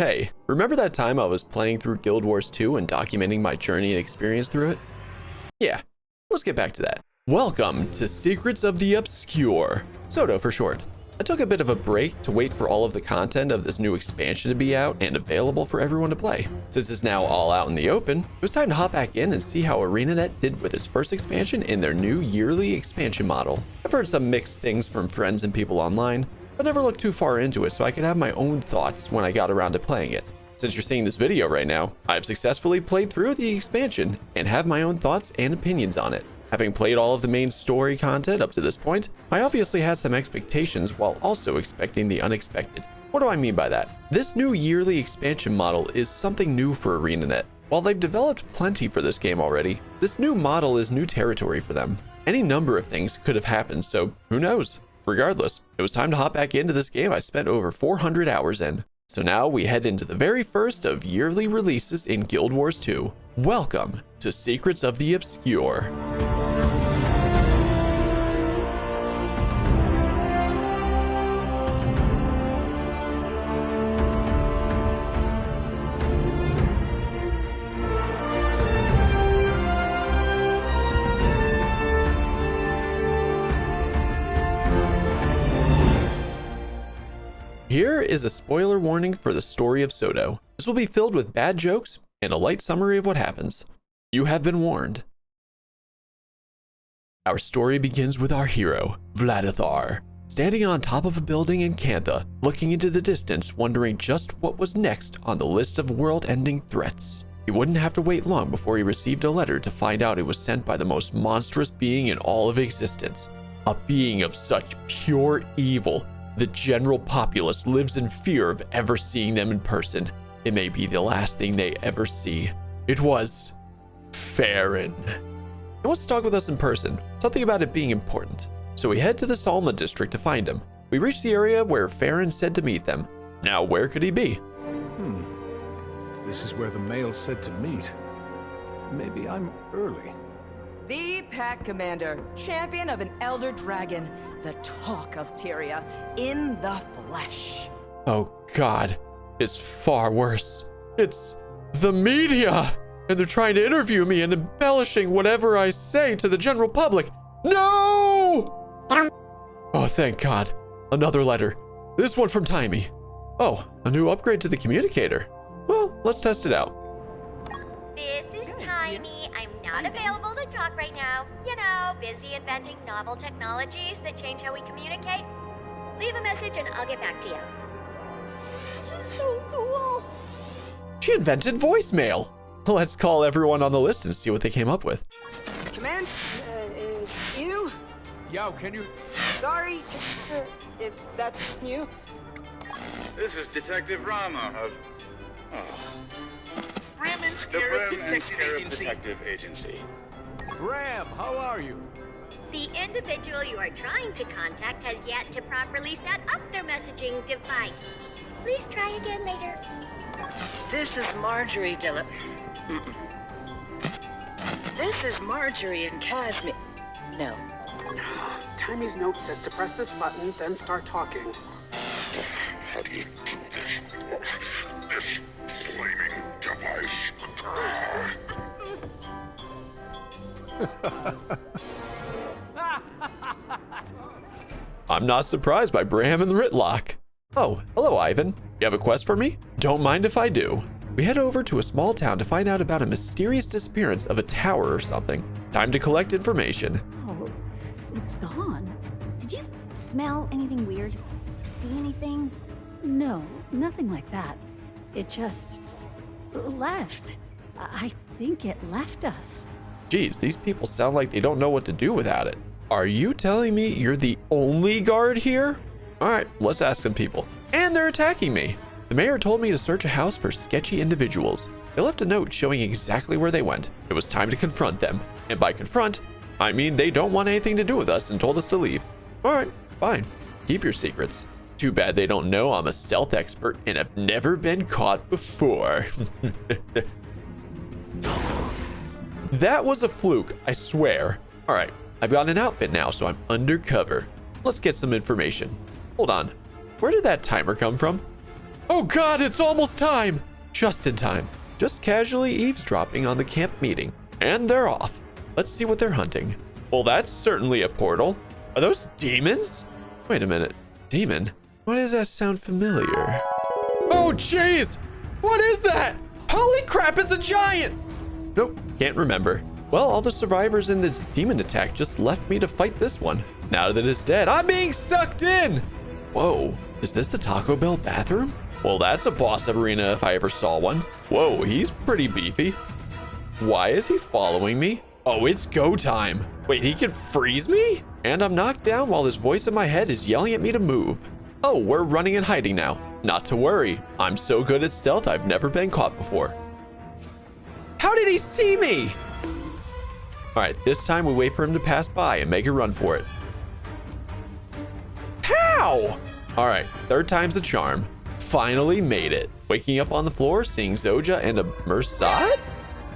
Hey, remember that time I was playing through Guild Wars 2 and documenting my journey and experience through it? Yeah, let's get back to that. Welcome to Secrets of the Obscure, SotO for short. I took a bit of a break to wait for all of the content of this new expansion to be out and available for everyone to play. Since it's now all out in the open, it was time to hop back in and see how ArenaNet did with its first expansion in their new yearly expansion model. I've heard some mixed things from friends and people online, but never looked too far into it so I could have my own thoughts when I got around to playing it. Since you're seeing this video right now, I've successfully played through the expansion and have my own thoughts and opinions on it. Having played all of the main story content up to this point, I obviously had some expectations while also expecting the unexpected. What do I mean by that? This new yearly expansion model is something new for ArenaNet. While they've developed plenty for this game already, this new model is new territory for them. Any number of things could have happened, so who knows? Regardless, it was time to hop back into this game I spent over 400 hours in. So now we head into the very first of yearly releases in Guild Wars 2. Welcome to Secrets of the Obscure. Here is a spoiler warning for the story of SotO. This will be filled with bad jokes and a light summary of what happens. You have been warned. Our story begins with our hero, Vladithar, standing on top of a building in Cantha, looking into the distance, wondering just what was next on the list of world-ending threats. He wouldn't have to wait long before he received a letter to find out it was sent by the most monstrous being in all of existence. A being of such pure evil, the general populace lives in fear of ever seeing them in person. It may be the last thing they ever see. It was Farron. He wants to talk with us in person, something about it being important. So we head to the Salma district to find him. We reach the area where Farron said to meet them. Now, where could he be? This is where the mail said to meet. Maybe I'm early. The Pack Commander, champion of an Elder Dragon, the talk of Tyria, in the flesh. Oh God, it's far worse. It's the media! And they're trying to interview me and embellishing whatever I say to the general public. No! Oh, thank God. Another letter. This one from Timey. Oh, a new upgrade to the communicator. Well, let's test it out. This is Timey. I'm not available to talk right now. You know, busy inventing novel technologies that change how we communicate. Leave a message and I'll get back to you. This is so cool. She invented voicemail. Let's call everyone on the list and see what they came up with. Command, you? Yo, can you... Sorry, if that's you. This is Detective Rama of... Bremen the Scarab Bremen Detective Scarab Agency. Detective Agency. Graham, how are you? The individual you are trying to contact has yet to properly set up their messaging device. Please try again later. This is Marjorie Dillon. This is Marjorie and Casmi. No. Timey's note says to press this button, then start talking. How do you do this flaming device? I'm not surprised by Bram and the Ritlock. Oh, hello, Ivan. You have a quest for me? Don't mind if I do. We head over to a small town to find out about a mysterious disappearance of a tower or something. Time to collect information. Oh, it's gone. Did you smell anything weird? See anything? No, nothing like that. It just left. I think it left us. Geez, these people sound like they don't know what to do without it. Are you telling me you're the only guard here? All right, let's ask some people. And they're attacking me. The mayor told me to search a house for sketchy individuals. They left a note showing exactly where they went. It was time to confront them. And by confront, I mean they don't want anything to do with us and told us to leave. All right, fine. Keep your secrets. Too bad they don't know I'm a stealth expert and have never been caught before. That was a fluke, I swear. All right, I've got an outfit now, so I'm undercover. Let's get some information. Hold on. Where did that timer come from? Oh God, it's almost time. Just in time. Just casually eavesdropping on the camp meeting. And they're off. Let's see what they're hunting. Well, that's certainly a portal. Are those demons? Wait a minute. Demon? Why does that sound familiar? Oh, jeez! What is that? Holy crap, it's a giant! Nope, can't remember. Well, all the survivors in this demon attack just left me to fight this one. Now that it's dead, I'm being sucked in! Whoa, is this the Taco Bell bathroom? Well, that's a boss arena if I ever saw one. Whoa, he's pretty beefy. Why is he following me? Oh, it's go time. Wait, he can freeze me? And I'm knocked down while this voice in my head is yelling at me to move. Oh, we're running and hiding now. Not to worry. I'm so good at stealth, I've never been caught before. How did he see me? All right, this time we wait for him to pass by and make a run for it. How? All right, third time's the charm. Finally made it. Waking up on the floor, seeing Zoja and a Mersad?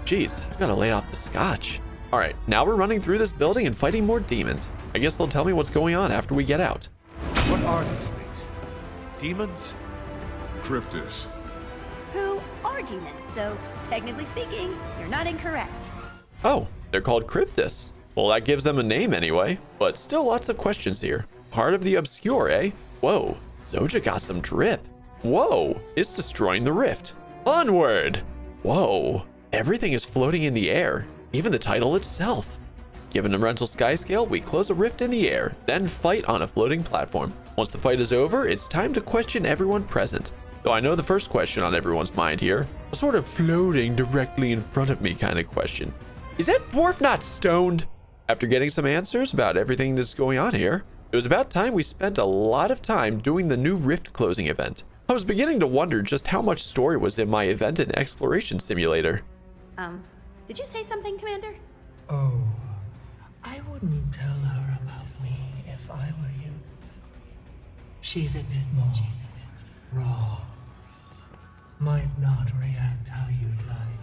Jeez, I've got to lay off the scotch. All right, now we're running through this building and fighting more demons. I guess they'll tell me what's going on after we get out. What are these things? Demons? Cryptis. Who are demons, so technically speaking, you're not incorrect. Oh, they're called Cryptis. Well, that gives them a name anyway, but still lots of questions here. Heart of the Obscure, eh? Whoa, Zoja got some drip. Whoa, it's destroying the rift. Onward! Whoa, everything is floating in the air, even the title itself. Given a rental sky scale, we close a rift in the air, then fight on a floating platform. Once the fight is over, it's time to question everyone present. Though I know the first question on everyone's mind here, a sort of floating directly in front of me kind of question. Is that dwarf not stoned? After getting some answers about everything that's going on here, it was about time we spent a lot of time doing the new rift closing event. I was beginning to wonder just how much story was in my event and exploration simulator. Did you say something, Commander? Oh, I wouldn't tell her about me if I were you. She's a bit more raw. Might not react how you'd like.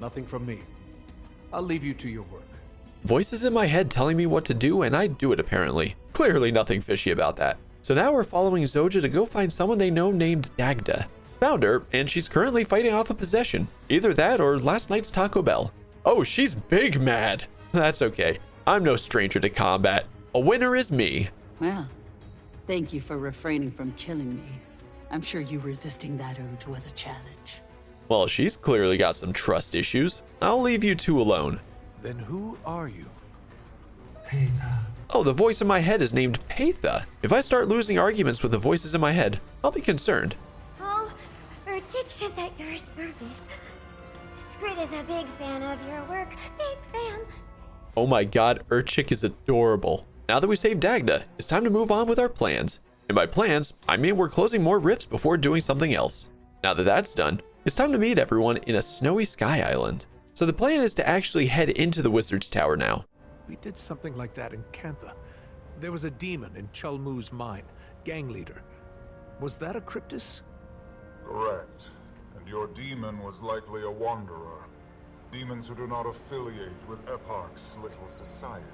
Nothing from me. I'll leave you to your work. Voices in my head telling me what to do, and I do it apparently. Clearly nothing fishy about that. So now we're following Zoja to go find someone they know named Dagda. Found her, and she's currently fighting off a possession. Either that or last night's Taco Bell. Oh, she's big mad. That's okay. I'm no stranger to combat. A winner is me. Well, thank you for refraining from killing me. I'm sure you resisting that urge was a challenge. Well, she's clearly got some trust issues. I'll leave you two alone. Then who are you? Peter. Oh, the voice in my head is named Patha. If I start losing arguments with the voices in my head, I'll be concerned. Oh, Urchik is at your service. Squid is a big fan of your work. Big fan. Oh my god, Urchik is adorable. Now that we saved Dagda, it's time to move on with our plans. And by plans, I mean we're closing more rifts before doing something else. Now that that's done, it's time to meet everyone in a snowy sky island. So the plan is to actually head into the Wizard's Tower now. We did something like that in Kantha. There was a demon in Chulmu's mine, gang leader. Was that a Cryptis? Correct. And your demon was likely a wanderer. Demons who do not affiliate with Eparch's little society.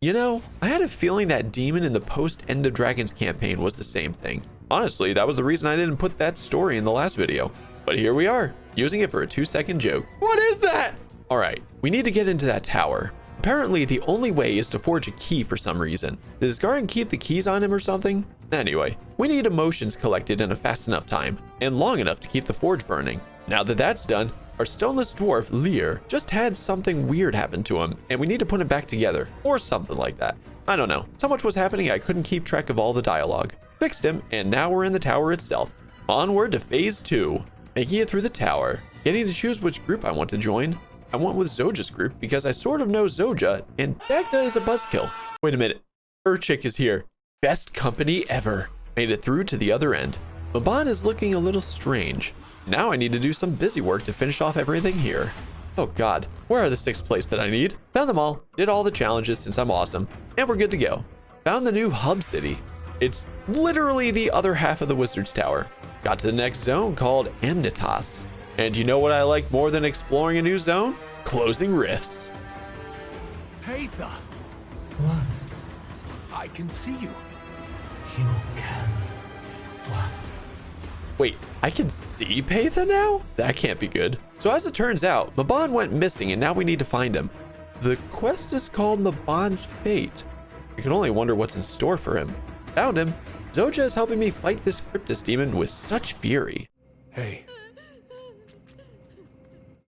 You know, I had a feeling that demon in the post-End of Dragons campaign was the same thing. Honestly, that was the reason I didn't put that story in the last video. But here we are, using it for a 2-second joke. What is that? All right, we need to get into that tower. Apparently, the only way is to forge a key for some reason. Does Garen keep the keys on him or something? Anyway, we need emotions collected in a fast enough time, and long enough to keep the forge burning. Now that that's done, our stoneless dwarf, Lear, just had something weird happen to him, and we need to put him back together, or something like that. I don't know. So much was happening I couldn't keep track of all the dialogue. Fixed him, and now we're in the tower itself. Onward to phase 2. Making it through the tower, getting to choose which group I want to join. I went with Zoja's group because I sort of know Zoja, and Dagda is a buzzkill. Wait a minute, Urchik is here. Best company ever. Made it through to the other end. Maban is looking a little strange. Now I need to do some busy work to finish off everything here. Oh god, where are the 6 plates that I need? Found them all, did all the challenges since I'm awesome, and we're good to go. Found the new hub city. It's literally the other half of the Wizard's Tower. Got to the next zone called Amnitas. And you know what I like more than exploring a new zone? Closing rifts. Patha! What? I can see you. You can What? Wait, I can see Patha now? That can't be good. So as it turns out, Maban went missing and now we need to find him. The quest is called Maban's Fate. I can only wonder what's in store for him. Found him. Zoja is helping me fight this Cryptus demon with such fury. Hey.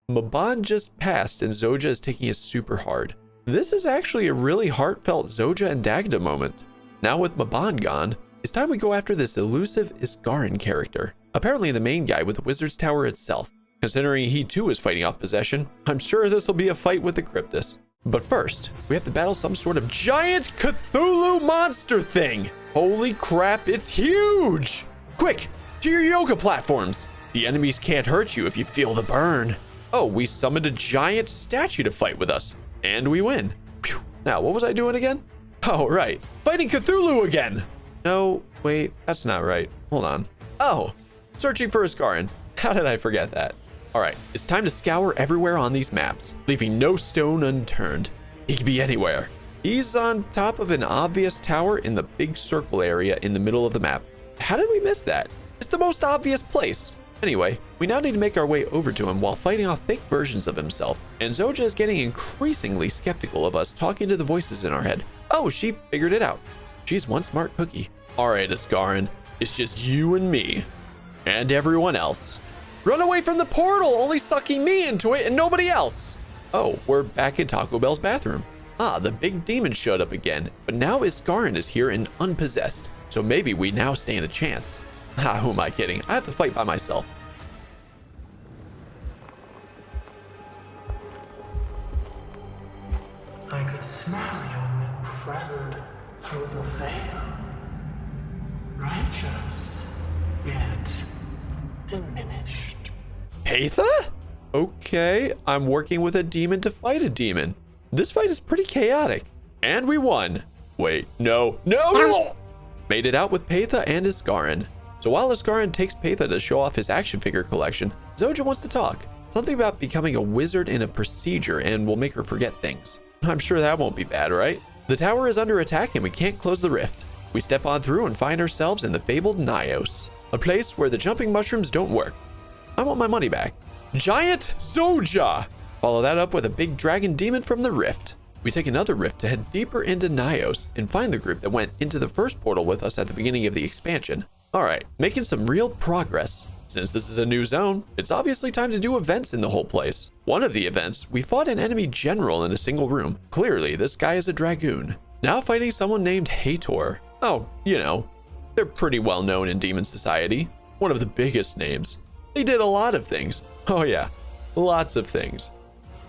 Maban just passed and Zoja is taking it super hard. This is actually a really heartfelt Zoja and Dagda moment. Now with Maban gone, it's time we go after this elusive Iskarin character. Apparently the main guy with the Wizard's Tower itself. Considering he too is fighting off possession, I'm sure this will be a fight with the Cryptus. But first, we have to battle some sort of giant Cthulhu monster thing. Holy crap, it's huge! Quick, to your yoga platforms. The enemies can't hurt you if you feel the burn. Oh, we summoned a giant statue to fight with us. And we win. Phew. Now, what was I doing again? Oh, right. Fighting Cthulhu again! No, wait, that's not right. Hold on. Oh, searching for Iskarin. How did I forget that? Alright, it's time to scour everywhere on these maps, leaving no stone unturned. He could be anywhere. He's on top of an obvious tower in the big circle area in the middle of the map. How did we miss that? It's the most obvious place. Anyway, we now need to make our way over to him while fighting off fake versions of himself, and Zoja is getting increasingly skeptical of us talking to the voices in our head. Oh, she figured it out. She's one smart cookie. Alright, Iskarin, it's just you and me. And everyone else. Run away from the portal, only sucking me into it and nobody else. Oh, we're back in Taco Bell's bathroom. Ah, the big demon showed up again, but now Iskarin is here and unpossessed, so maybe we now stand a chance. Ah, who am I kidding? I have to fight by myself. I could smell your new friend through the veil. Righteous, yet diminished. Patha? Okay, I'm working with a demon to fight a demon. This fight is pretty chaotic. And we won. Wait, no. Made it out with Patha and Iskarin. So while Iskarin takes Patha to show off his action figure collection, Zoja wants to talk. Something about becoming a wizard in a procedure and will make her forget things. I'm sure that won't be bad, right? The tower is under attack and we can't close the rift. We step on through and find ourselves in the fabled Nyos, a place where the jumping mushrooms don't work. I want my money back. Giant Zoja! Follow that up with a big dragon demon from the rift. We take another rift to head deeper into Nyos and find the group that went into the first portal with us at the beginning of the expansion. Alright, making some real progress. Since this is a new zone, it's obviously time to do events in the whole place. One of the events, we fought an enemy general in a single room. Clearly, this guy is a dragoon. Now fighting someone named Hator. Oh, you know, they're pretty well known in demon society. One of the biggest names. They did a lot of things. Oh yeah, lots of things.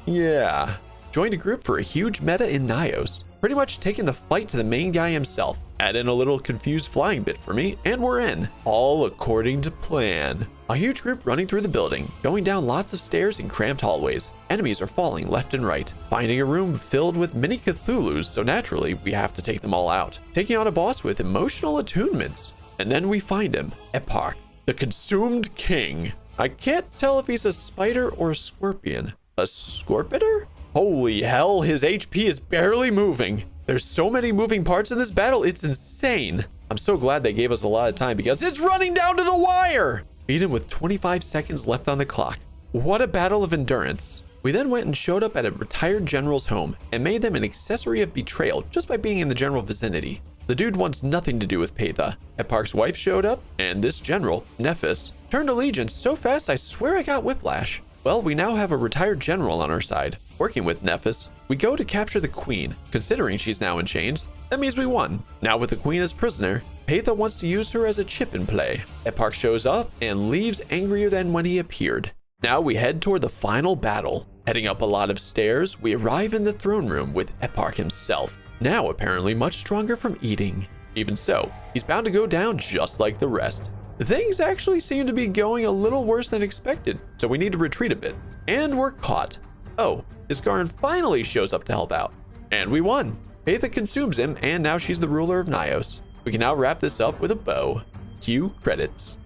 Yeah. Joined a group for a huge meta in Nyos. Pretty much taking the fight to the main guy himself. Add in a little confused flying bit for me, and we're in. All according to plan. A huge group running through the building, going down lots of stairs and cramped hallways. Enemies are falling left and right. Finding a room filled with mini Cthulhus, so naturally we have to take them all out. Taking on a boss with emotional attunements. And then we find him, Eparch, the Consumed King. I can't tell if he's a spider or a scorpion. A scorpiter? Holy hell, his HP is barely moving. There's so many moving parts in this battle, it's insane. I'm so glad they gave us a lot of time because it's running down to the wire. Beat him with 25 seconds left on the clock. What a battle of endurance. We then went and showed up at a retired general's home and made them an accessory of betrayal just by being in the general vicinity. The dude wants nothing to do with Patha. Eparch's wife showed up, and this general, Nephis, turned allegiance so fast I swear I got whiplash. Well, we now have a retired general on our side. Working with Nephis, we go to capture the queen. Considering she's now in chains, that means we won. Now with the queen as prisoner, Patha wants to use her as a chip in play. Eparch shows up and leaves angrier than when he appeared. Now we head toward the final battle. Heading up a lot of stairs, we arrive in the throne room with Eparch himself. Now apparently much stronger from eating. Even so, he's bound to go down just like the rest. Things actually seem to be going a little worse than expected, so we need to retreat a bit. And we're caught. Oh, Iskarin finally shows up to help out. And we won. Patha consumes him, and now she's the ruler of Nyos. We can now wrap this up with a bow. Cue credits.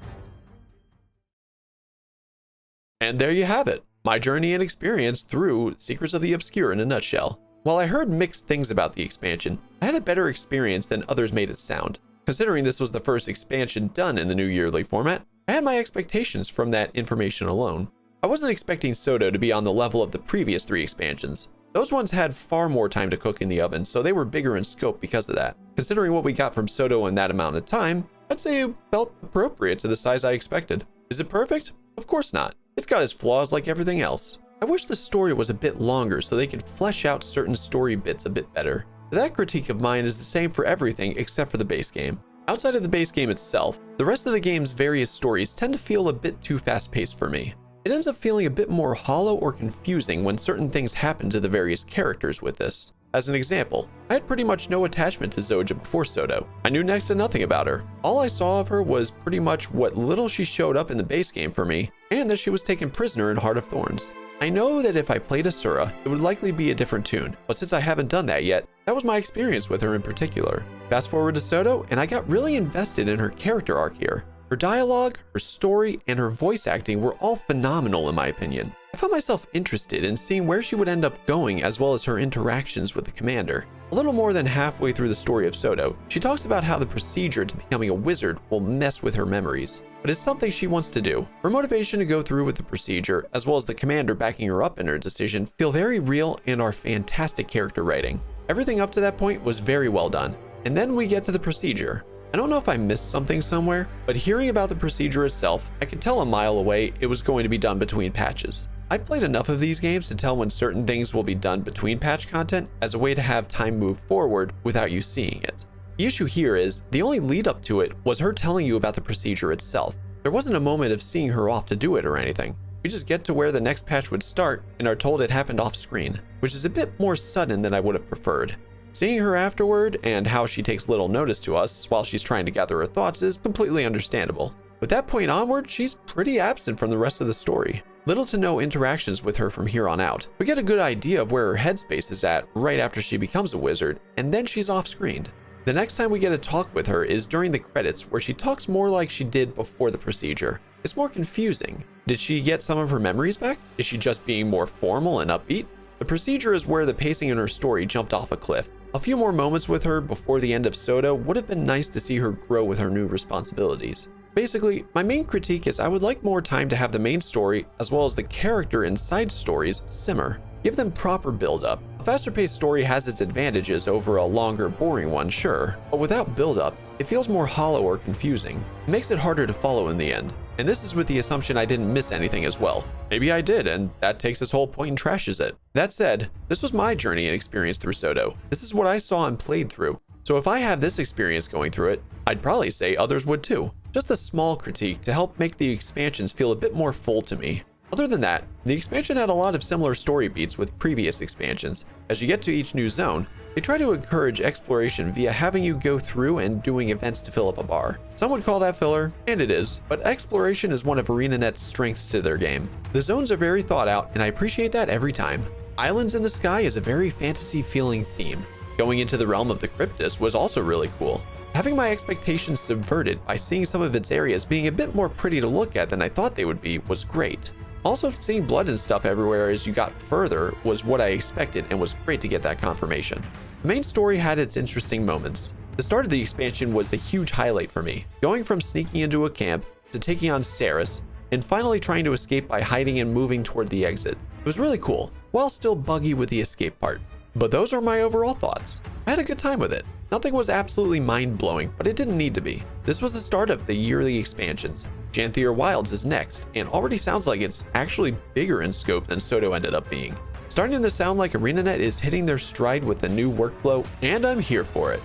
And there you have it. My journey and experience through Secrets of the Obscure in a nutshell. While I heard mixed things about the expansion, I had a better experience than others made it sound. Considering this was the first expansion done in the new yearly format, I had my expectations from that information alone. I wasn't expecting SotO to be on the level of the previous 3 expansions. Those ones had far more time to cook in the oven, so they were bigger in scope because of that. Considering what we got from SotO in that amount of time, I'd say it felt appropriate to the size I expected. Is it perfect? Of course not. It's got its flaws like everything else. I wish the story was a bit longer so they could flesh out certain story bits a bit better. That critique of mine is the same for everything except for the base game. Outside of the base game itself, the rest of the game's various stories tend to feel a bit too fast-paced for me. It ends up feeling a bit more hollow or confusing when certain things happen to the various characters with this. As an example, I had pretty much no attachment to Zoja before SotO. I knew next to nothing about her. All I saw of her was pretty much what little she showed up in the base game for me, and that she was taken prisoner in Heart of Thorns. I know that if I played Asura, it would likely be a different tune, but since I haven't done that yet, that was my experience with her in particular. Fast forward to SotO, and I got really invested in her character arc here. Her dialogue, her story, and her voice acting were all phenomenal in my opinion. I found myself interested in seeing where she would end up going as well as her interactions with the commander. A little more than halfway through the story of SotO, she talks about how the procedure to becoming a wizard will mess with her memories, but it's something she wants to do. Her motivation to go through with the procedure, as well as the commander backing her up in her decision, feel very real and are fantastic character writing. Everything up to that point was very well done, and then we get to the procedure. I don't know if I missed something somewhere, but hearing about the procedure itself, I could tell a mile away it was going to be done between patches. I've played enough of these games to tell when certain things will be done between patch content as a way to have time move forward without you seeing it. The issue here is, the only lead up to it was her telling you about the procedure itself. There wasn't a moment of seeing her off to do it or anything. We just get to where the next patch would start and are told it happened off screen, which is a bit more sudden than I would have preferred. Seeing her afterward and how she takes little notice to us while she's trying to gather her thoughts is completely understandable. With that point onward, she's pretty absent from the rest of the story. Little to no interactions with her from here on out. We get a good idea of where her headspace is at right after she becomes a wizard, and then she's off-screened. The next time we get a talk with her is during the credits, where she talks more like she did before the procedure. It's more confusing. Did she get some of her memories back? Is she just being more formal and upbeat? The procedure is where the pacing in her story jumped off a cliff. A few more moments with her before the end of SotO would have been nice to see her grow with her new responsibilities. Basically, my main critique is I would like more time to have the main story as well as the character and side stories simmer. Give them proper build-up. A faster-paced story has its advantages over a longer, boring one, sure, but without build-up, it feels more hollow or confusing. It makes it harder to follow in the end. And this is with the assumption I didn't miss anything as well. Maybe I did, and that takes this whole point and trashes it. That said, this was my journey and experience through SotO. This is what I saw and played through. So if I have this experience going through it, I'd probably say others would too. Just a small critique to help make the expansions feel a bit more full to me. Other than that, the expansion had a lot of similar story beats with previous expansions. As you get to each new zone, they try to encourage exploration via having you go through and doing events to fill up a bar. Some would call that filler, and it is, but exploration is one of ArenaNet's strengths to their game. The zones are very thought out, and I appreciate that every time. Islands in the Sky is a very fantasy-feeling theme. Going into the realm of the Cryptus was also really cool. Having my expectations subverted by seeing some of its areas being a bit more pretty to look at than I thought they would be was great. Also, seeing blood and stuff everywhere as you got further was what I expected and was great to get that confirmation. The main story had its interesting moments. The start of the expansion was a huge highlight for me, going from sneaking into a camp to taking on Saris, and finally trying to escape by hiding and moving toward the exit. It was really cool, while still buggy with the escape part. But those are my overall thoughts. I had a good time with it. Nothing was absolutely mind-blowing, but it didn't need to be. This was the start of the yearly expansions. Janthier Wilds is next, and already sounds like it's actually bigger in scope than SotO ended up being. Starting to sound like ArenaNet is hitting their stride with the new workflow, and I'm here for it.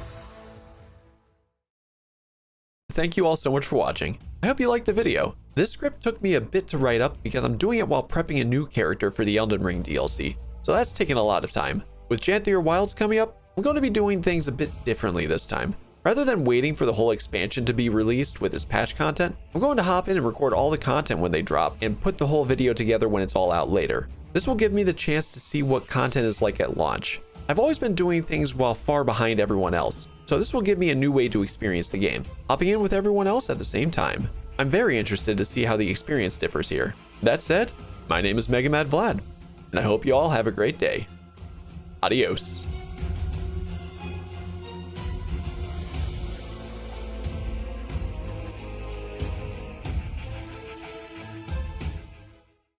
Thank you all so much for watching. I hope you liked the video. This script took me a bit to write up because I'm doing it while prepping a new character for the Elden Ring DLC, so that's taken a lot of time. With Janthier Wilds coming up, I'm going to be doing things a bit differently this time. Rather than waiting for the whole expansion to be released with its patch content, I'm going to hop in and record all the content when they drop and put the whole video together when it's all out later. This will give me the chance to see what content is like at launch. I've always been doing things while far behind everyone else, so this will give me a new way to experience the game, hopping in with everyone else at the same time. I'm very interested to see how the experience differs here. That said, my name is MegaMadVlad, and I hope you all have a great day. Adios.